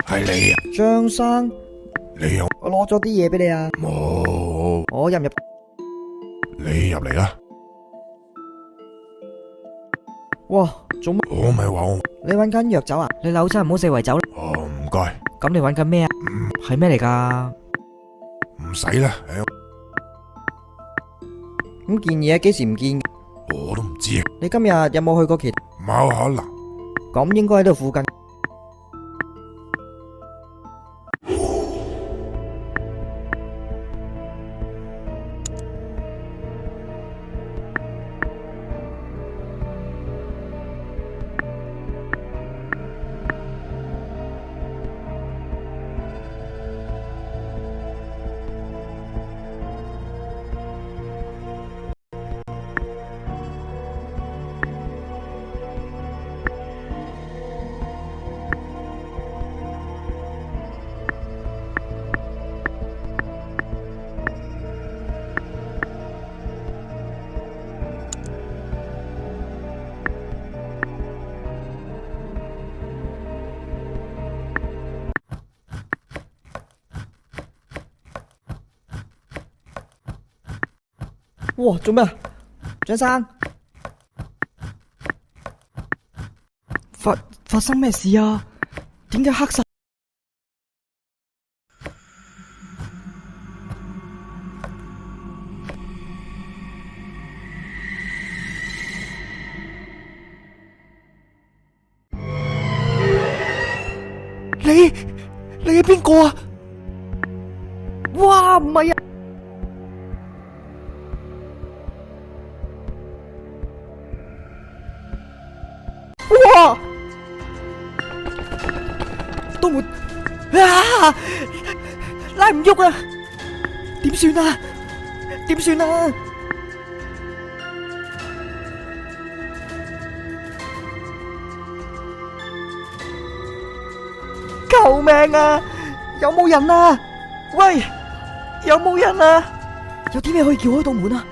係你啊，張生，你有我攞咗啲嘢俾你啊。冇？我入唔入？你入嚟啦。哇，做乜？我咪話我，你搵緊藥酒啊？你扭親唔好四圍走啦。哦唔該，咁你搵緊咩啊？係咩嚟噶？唔使啦，咁件嘢幾時唔見？我都唔知，你今日有冇去過其他？冇可能。咁應該喺度附近。哇，做咩啊？張生，發生咩事啊？點解黑晒？你係邊個啊？哇，唔係啊！哇！都門啊，拉唔喐啊！點算啊？點算啊？救命啊！有冇人啊？喂，有冇人啊？有啲咩可以撬開道門啊？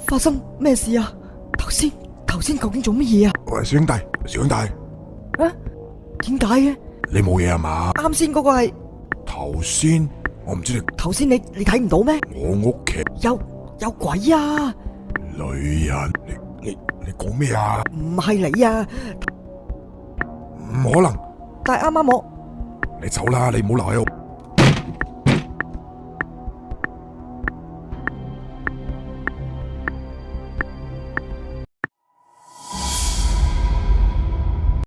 發生咩事啊？頭先究竟做乜嘢啊？喂，小兄弟，小兄弟，啊？點解嘅？你冇嘢啊嘛？啱先嗰個係頭先我唔知你，頭先你睇唔到咩？我屋企有鬼啊！女人，你講咩啊？唔係你啊！唔可能，但係啱啱我你走啦，你唔好留喺度。